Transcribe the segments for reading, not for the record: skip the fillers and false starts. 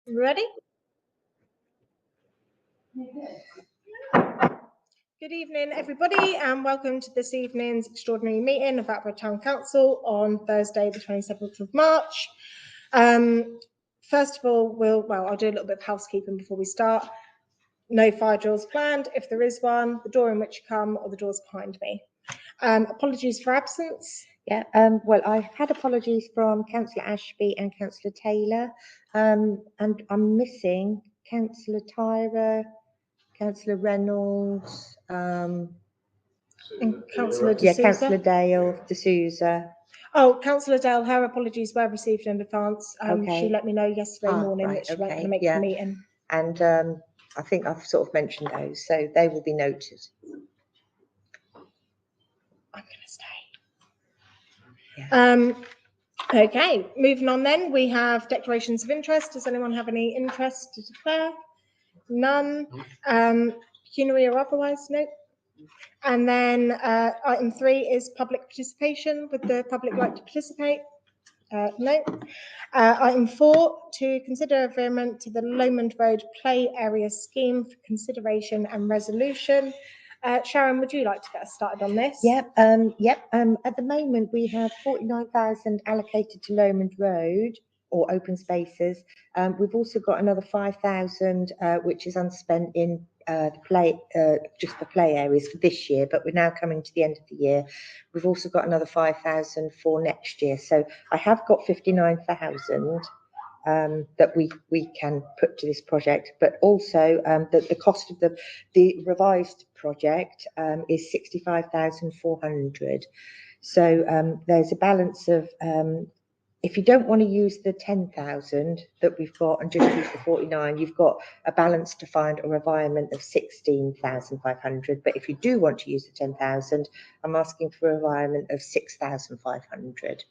Ready? Good evening, everybody, and welcome to this evening's extraordinary meeting of Atborough Town Council on Thursday, the 27th of March. First of all, I'll do a little bit of housekeeping before we start. No fire drills planned. If there is one, the door in which you come or the doors behind me. Apologies for absence. Yeah, well, I had apologies from Councillor Ashby and Councillor Taylor, and I'm missing Councillor Tyra, Councillor Reynolds, And Councillor D'Souza. yeah, Councillor Dale, D'Souza. Oh, Councillor Dale, her apologies were received in advance. Okay. She let me know yesterday morning that she weren't going to make the meeting. And I think I've sort of mentioned those, so they will be noted. I'm going to stay. Yeah. Okay, moving on then, we have declarations of interest. Does anyone have any interest to declare? None. Pecuniary or otherwise? Nope. And then item 3 is public participation. Would the public like to participate? No. Item 4, to consider amendment to the Lomond Road Play Area Scheme for consideration and resolution. Sharon, would you like to get us started on this? Yep. At the moment, we have 49,000 allocated to Lomond Road or open spaces. We've also got another 5,000 which is unspent in just the play areas for this year, but we're now coming to the end of the year. We've also got another 5,000 for next year. So I have got 59,000 that we can put to this project, but also the cost of the revised project is 65,400. So there's a balance of if you don't want to use the 10,000 that we've got and just use the 49, you've got a balance to find a requirement of 16,500. But if you do want to use the 10,000, I'm asking for a requirement of 6,500.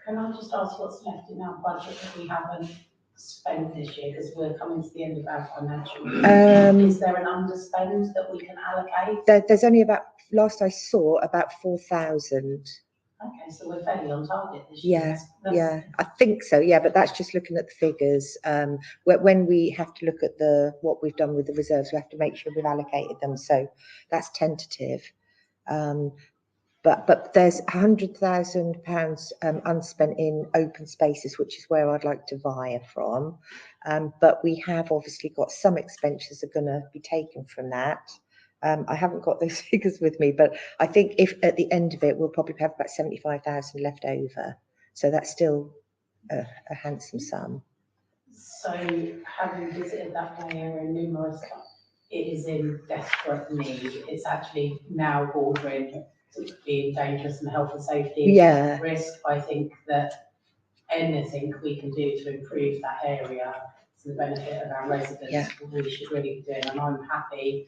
Can I just ask what's left in our budget that we haven't spent this year, because we're coming to the end of our financial year? Is there an underspend that we can allocate? There's only about, last I saw, about 4,000. Okay, so we're fairly on target this year. Yeah, I think so. Yeah, but that's just looking at the figures. When we have to look at what we've done with the reserves, we have to make sure we've allocated them. So that's tentative. But there's £100,000 unspent in open spaces, which is where I'd like to via from. But we have obviously got some expenses that are going to be taken from that. I haven't got those figures with me, but I think if at the end of it, we'll probably have about 75,000 left over. So that's still a handsome sum. So having visited that play area numerous times, it is in desperate need. It's actually now bordering to being dangerous and health and safety risk. I think that anything we can do to improve that area to the benefit of our residents, we should really be doing. And I'm happy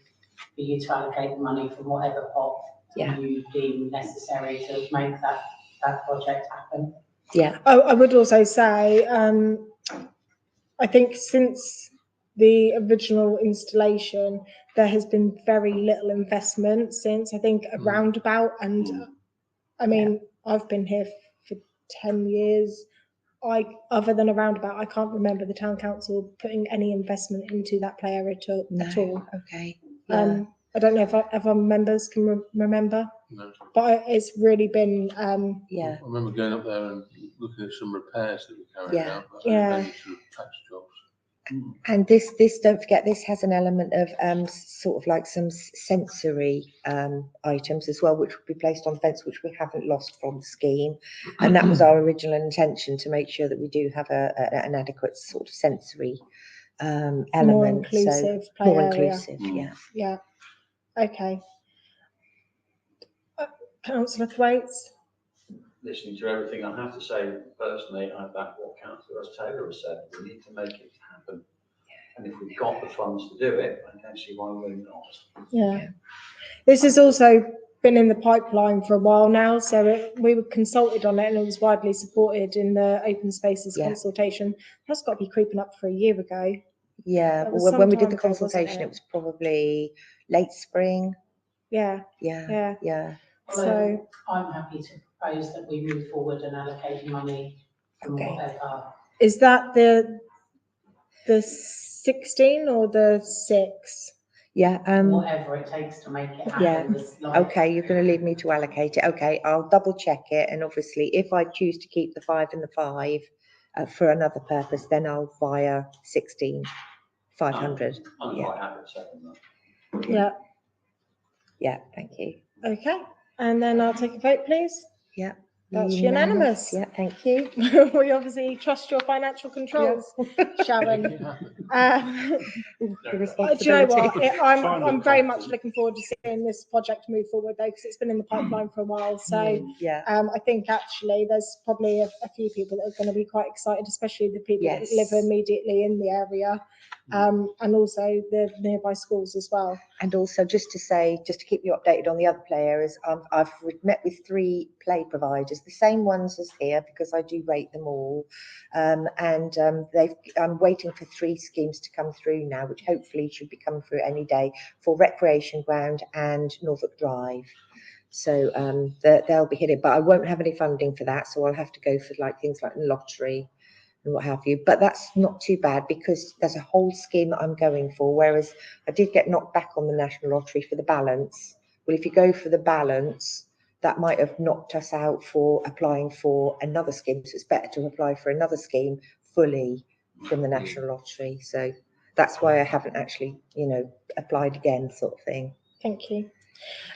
for you to allocate the money from whatever pot you deem necessary to make that project happen. Yeah. I would also say, I think since the original installation, there has been very little investment since, I think, a roundabout. And I mean, I've been here for 10 years. Other than a roundabout, I can't remember the town council putting any investment into that play area at all. Okay. Yeah. I don't know if other members can remember. No. But it's really been. I remember going up there and looking at some repairs that were carried out. But sort of patch jobs. And this, don't forget, this has an element of sort of like some sensory items as well, which will be placed on the fence, which we haven't lost from the scheme. And that was our original intention, to make sure that we do have an adequate sort of sensory element. More inclusive play more area. Inclusive, yeah. Yeah. Okay. Councillor Thwaites. Listening to everything, I have to say, personally, I back what Councillor Taylor has said. We need to make it happen. And if we've got the funds to do it, I don't see why we're not. Yeah. This has also been in the pipeline for a while now, so we were consulted on it and it was widely supported in the open spaces consultation. That's got to be creeping up for a year ago. Yeah, well, when we did the consultation, it was probably late spring. Yeah. So I'm happy to propose that we move forward and allocate money from whatever. Is that the The 16 or the 6? Yeah, Whatever it takes to make it Yeah. happen. okay, you're going to leave me to allocate it. Okay, I'll double check it. And obviously, if I choose to keep the 5 and the 5 for another purpose, then I'll via 16, 500. I'm Yeah, quite happy to second that. Yeah. yeah, thank you. Okay. And then I'll take a vote, please. Yeah. That's unanimous. Yeah, thank you. We obviously trust your financial controls, Sharon. Make it happen. The Do you know responsibility. what? I'm Final very much confidence. looking forward to seeing this project move forward though, because it's been in the pipeline for a while. So Yeah, I think actually there's probably a few people that are going to be quite excited, especially the people Yes. that live immediately in the area, and also the nearby schools as well. and also just to say, just to keep you updated on the other play areas, I've met with 3 play providers, the same ones as here, because I do rate them all. I'm waiting for 3 schemes to come through now, which hopefully should be coming through any day, for Recreation Ground and Norfolk Drive. So they'll be hitting, but I won't have any funding for that, so I'll have to go for like things like lottery and what have you. But that's not too bad, because there's a whole scheme that I'm going for, whereas I did get knocked back on the National Lottery for the balance. Well, if you go for the balance, that might have knocked us out for applying for another scheme. So it's better to apply for another scheme fully from the National Lottery. So that's why I haven't actually, applied again, sort of thing. Thank you.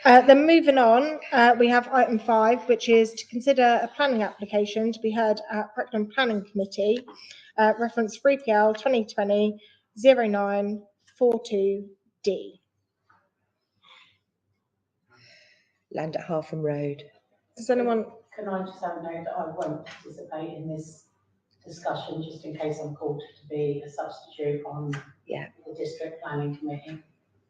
Then moving on, we have item 5, which is to consider a planning application to be heard at Brecon Planning Committee, reference 3PL 2020-0942D. Land at Harpham Road. Does anyone? Can I just have a note that I won't participate in this discussion, just in case I'm called to be a substitute on the district planning committee?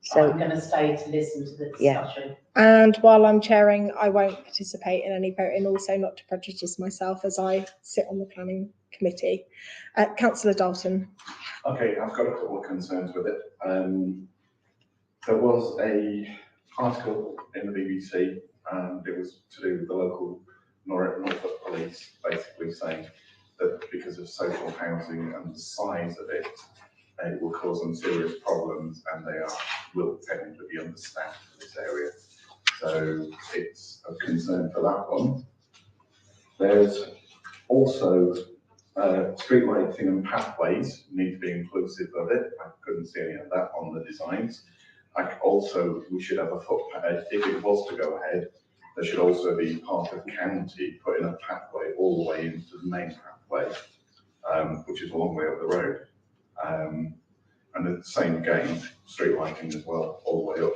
So I'm going to stay to listen to the discussion. And while I'm chairing, I won't participate in any voting, also not to prejudice myself as I sit on the planning committee. Councillor Dalton. Okay, I've got a couple of concerns with it. There was an article in the BBC, and it was to do with the local Norfolk police, basically saying that because of social housing and the size of it, it will cause them serious problems, and they will technically be understaffed in this area. So it's a concern for that one. There's also street lighting and pathways need to be inclusive of it. I couldn't see any of that on the designs. We should have a footpath. If it was to go ahead, there should also be part of county putting a pathway all the way into the main pathway, which is a long way up the road. And the same again, street lighting as well, all the way up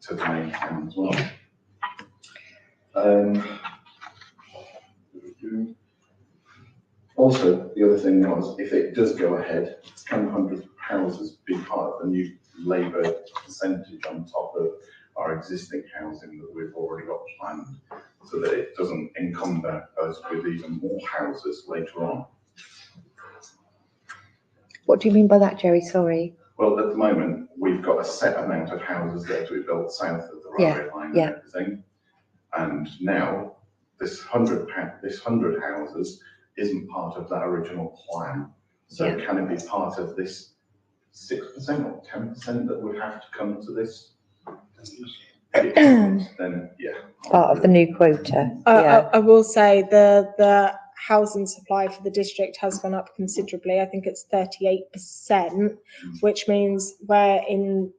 to the main town as well. Also, the other thing was, if it does go ahead, can 100 houses be part of the new Labour percentage on top of our existing housing that we've already got planned, so that it doesn't encumber us with even more houses later on? What do you mean by that, Jerry? Sorry. Well, at the moment, we've got a set amount of houses there to be built south of the railway line and everything. And now this 100 houses isn't part of that original plan. So can it be part of this 6% or 10% that would have to come to this? Then part of the new quota. I will say the housing supply for the district has gone up considerably. I think it's 38%, which means where in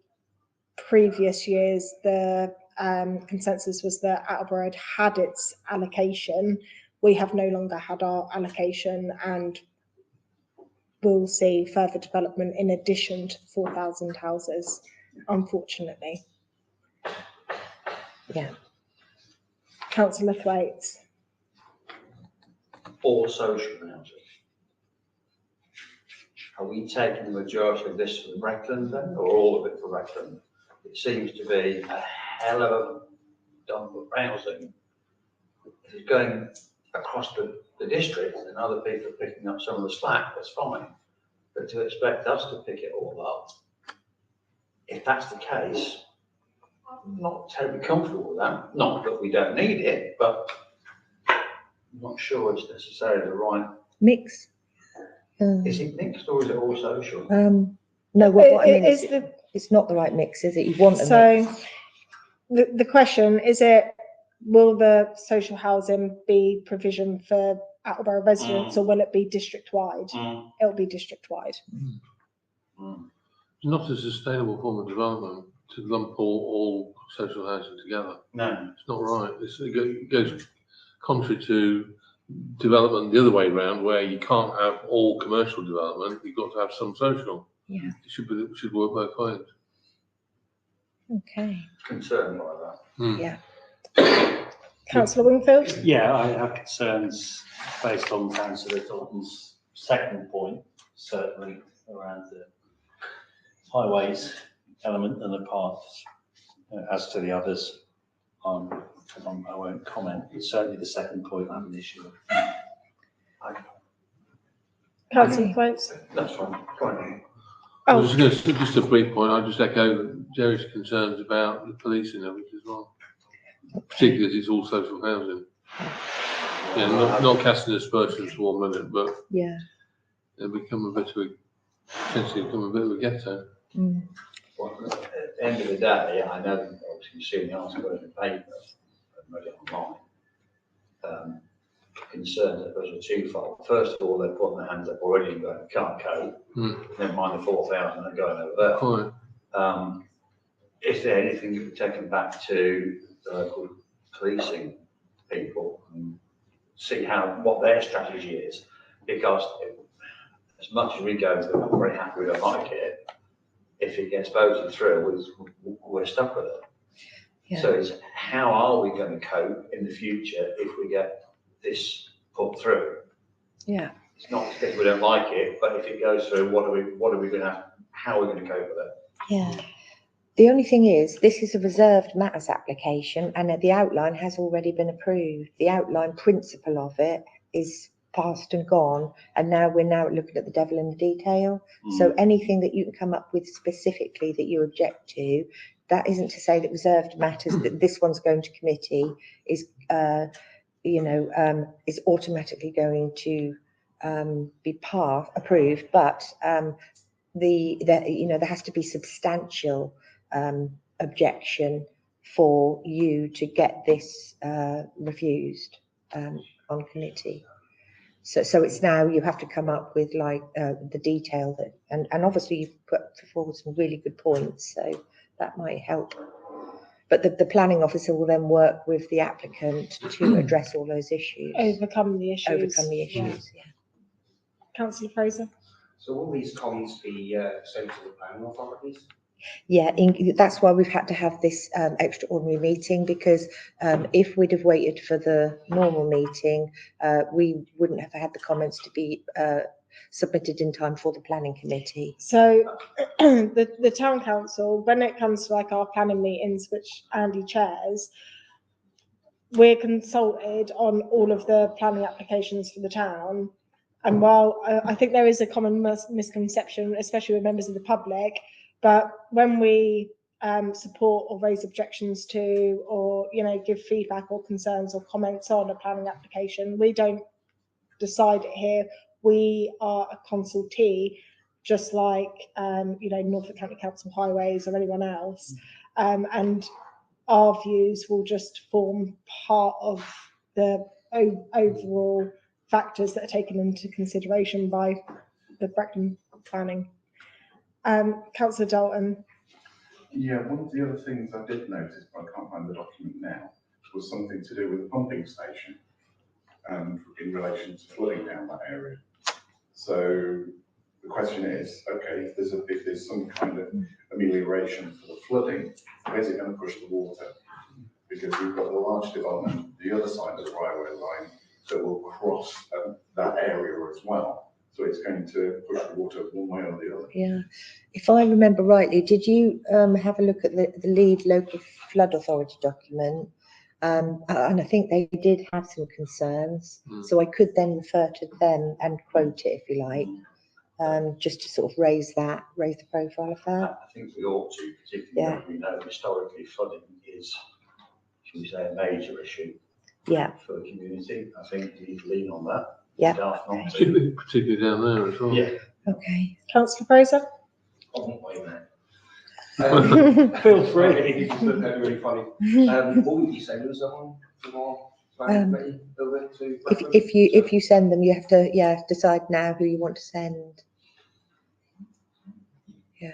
previous years the consensus was that Attleborough had its allocation, we have no longer had our allocation, and we'll see further development in addition to 4,000 houses, unfortunately. Councillor Thwaites. All social housing. Are we taking the majority of this for Breckland then, or all of it for Breckland? It seems to be a hell of a dump of housing. If it's going across the district and other people are picking up some of the slack, that's fine. But to expect us to pick it all up, if that's the case, I'm not terribly comfortable with that. Not that we don't need it, but I'm not sure it's necessarily the right mix. Is it mixed or is it all social? No, what I mean Is is, it's not the right mix, is it? You want a So mix. the question is will the social housing be provision for Attleborough residents or will it be district wide? It'll be district wide. Not a sustainable form of development to lump all social housing together. No. It's not right. It goes contrary to development the other way around, where you can't have all commercial development. You've got to have some social. Yeah. It should work both ways. Okay. Concerned by that. Yeah. Councillor Wingfield? Yeah, I have concerns based on Councillor Dalton's second point, certainly around the highways element and the paths. As to the others, I won't comment. It's certainly the second point I have an issue with. Councillor Thwaites? That's fine. Go on. Oh, Just a brief point. I just echo Jerry's concerns about the policing of it as well, particularly as it's all social housing. Yeah, not casting aspersions for 1 minute, but Yeah. they become potentially become a bit of a ghetto. Well, at the end of the day, I know, obviously, you've seen the article in the paper and read it online. Concerns that those are twofold. First of all, they're putting their hands up already and going, can't cope. Never mind the 4,000 are going over there. Is there anything you can take them back to the local policing people and see what their strategy is? Because as much as we go, we're not very happy, we don't like it. If it gets voted through, we're stuck with it. Yeah. So it's how are we going to cope in the future if we get this put through? Yeah. It's not because we don't like it, but if it goes through, what are we going to? How are we going to cope with it? Yeah. The only thing is, this is a reserved matters application, and the outline has already been approved. The outline principle of it is past and gone, and now we're looking at the devil in the detail. So anything that you can come up with specifically that you object to, that isn't to say that reserved matters that this one's going to committee is is automatically going to be approved, but there has to be substantial objection for you to get this refused on committee. So it's now you have to come up with the detail that, and obviously you've put forward some really good points, so that might help. But the planning officer will then work with the applicant to address all those issues. overcome the issues. Yeah. Councillor Fraser? So will these comments be sent to the planning authorities? Yeah, that's why we've had to have this extraordinary meeting, because if we'd have waited for the normal meeting, we wouldn't have had the comments to be submitted in time for the planning committee. So the town council, when it comes to our planning meetings, which Andy chairs, we're consulted on all of the planning applications for the town. And while I think there is a common misconception, especially with members of the public, but when we support or raise objections to, or give feedback or concerns or comments on a planning application, we don't decide it here. We are a consultee, just like Norfolk County Council Highways or anyone else, and our views will just form part of the overall factors that are taken into consideration by the Brecon planning. Councillor Dalton. Yeah, one of the other things I did notice, but I can't find the document now, was something to do with the pumping station in relation to flooding down that area. So the question is, okay, if there's some kind of amelioration for the flooding, where's it going to push the water? Because we've got a large development the other side of the railway line that will cross that area as well. So it's going to push the water one way or the other. Yeah, if I remember rightly, did you have a look at the lead local flood authority document? And I think they did have some concerns, so I could then refer to them and quote it if you like, just to sort of raise the profile of that. I think we ought to, particularly when we know historically flooding is, should we say, a major issue for the community. I think we need to lean on that. Yeah, daft not to. Particularly down there as well. Yeah. Okay. Councillor Fraser? I won't blame that. Feel free. If you look at it really funny. What would you send them someone from our planning committee over to? If you send them, you have to, yeah, decide now who you want to send. Yeah.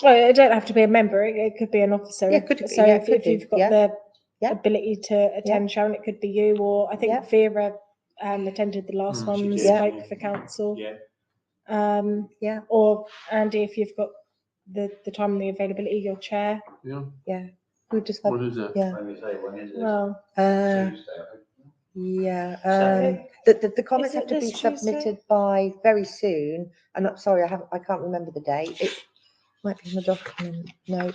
Well, it don't have to be a member, it could be an officer. Yeah, could be, So yeah, if could do, you've got yeah. the Yeah. ability to attend, Sharon, it could be you, or I think Yeah. Vera attended the last Mm, one, she and did, spoke yeah. for council. Yeah. Yeah. Or Andy, if you've got the time and the availability, your chair. Yeah. We've just had, What is that? yeah. Maybe say, when is it? Well, Tuesday, I think. Yeah, So- the comments Is it have to be this Tuesday? submitted by very soon. And I'm sorry, I can't remember the date. It might be in the document. No.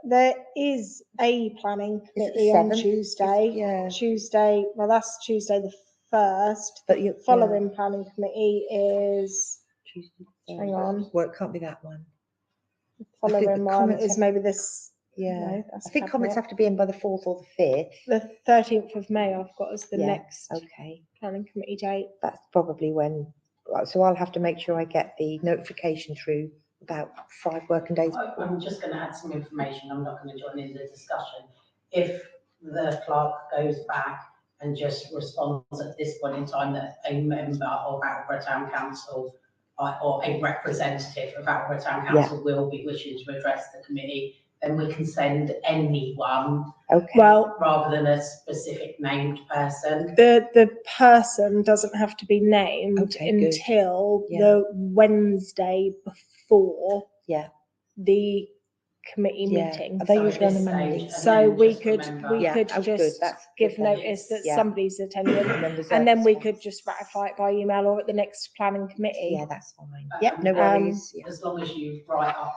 there is a planning Is it the committee on 7th? Tuesday. Yeah. Tuesday, well, that's Tuesday the 1st. But you, Following planning committee is, Tuesday, hang on, well, it can't be that one. following one comments is have- maybe this. Yeah. No, that's I think comments cabinet. have to be in by the 4th or the 5th. The 13th of May I've got as the Yeah, next Okay, planning committee date. that's probably when, right, so I'll have to make sure I get the notification through about 5 working days. I'm just going to add some information. I'm not going to join in the discussion. If the clerk goes back and just responds at this point in time that a member of Attleborough Town Council or a representative of Attleborough Town Council will be wishing to address the committee, then we can send anyone Okay. Well, rather than a specific named person. the person doesn't have to be named Okay, good. until Yeah. the Wednesday before Yeah. the committee Yeah. meeting. Are they So at usually on a this Monday? stage, and So then we just could, remember- we Yeah, could oh, good, just that's give good then. notice that Yeah. somebody's attending, And then reserve and then the we spot. could just ratify it by email or at the next planning committee. Yeah, that's fine. Yeah, no Um, worries. Yeah. As long as you write up,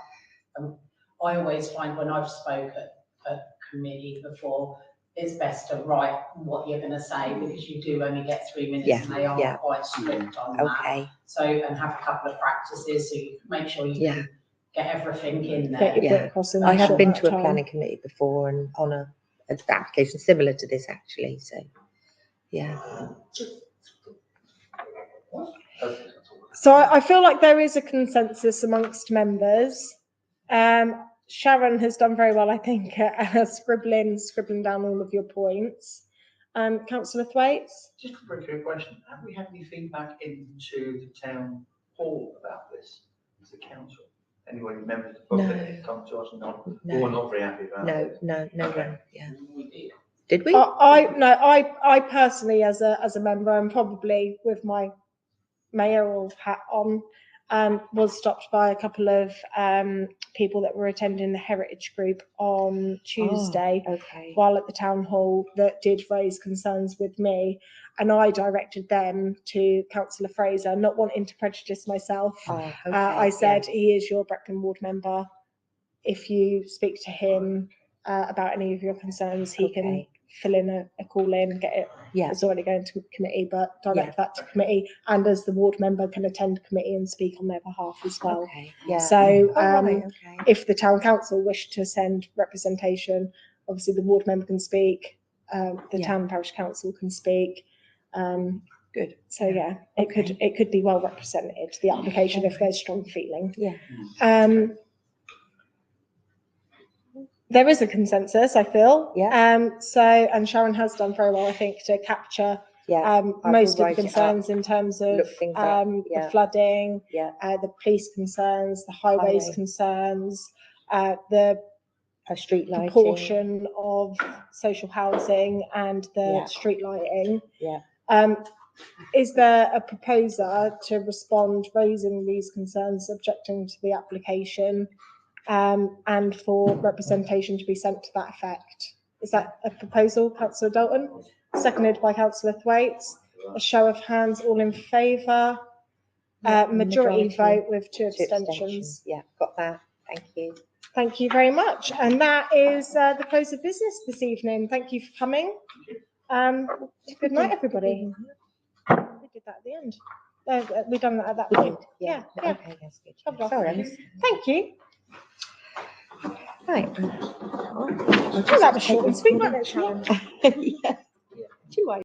I always find when I've spoke at committee before, it's best to write what you're going to say because you do only get 3 minutes Yeah, and they are yeah. quite strict on that. Okay. So, and have a couple of practices so you make sure you Yeah. can get everything in Get there. your Yeah. point across in I a have short been amount to of a time. planning committee before and on an application similar to this actually, so, yeah. So I feel like there is a consensus amongst members. Sharon has done very well, I think, at scribbling down all of your points. Councillor Thwaites? Just a very quick question. Have we had any feedback into the town hall about this as a council? Anyone, members of the public No. that come to us and not, No. we're not very happy about it? No Okay. one, yeah. We did. Did we? I personally, as a member, and probably with my mayoral hat on, was stopped by a couple of people that were attending the heritage group on Tuesday Okay. while at the town hall that did raise concerns with me, and I directed them to Councillor Fraser, not wanting to prejudice myself. Oh, okay. I said, yeah. he is your Brecon ward member. If you speak to him about any of your concerns, he can Okay. fill in a call in, get it. Yeah, It's already going to committee, but direct Yeah. that to committee, and as the ward member can attend committee and speak on their behalf as well. okay, yeah. So Oh, right, okay. if the town council wish to send representation, obviously the ward member can speak, the Yeah. town and parish council can speak. Good. So yeah, Okay. it could be well represented, the application, if there's strong feeling. Yeah. There is a consensus, I feel. Yeah. So, and Sharon has done very well, I think, to capture Yeah, most will of the write it up, concerns in terms of look things up, the yeah. flooding, Yeah. the police concerns, the highways Highway. concerns, the A street lighting. proportion of social housing and the Yeah. street lighting. Yeah. Is there a proposer to respond raising these concerns, objecting to the application, and for representation to be sent to that effect? Is that a proposal, Councillor Dalton? Seconded by Councillor Thwaites. A show of hands, all in favour? Yeah, Majority majority. vote with two 2 abstentions. Yeah, got that. Thank you. Thank you very much. And that is the close of business this evening. Thank you for coming. Good night, everybody. We did that at the end. We've done that at that We point. did, Yeah. Okay, that's good. Covered off. Sorry, I missed. Thank you. Right. Well, that was short and sweet, wasn't it, Sharon? Yeah. 2 hours.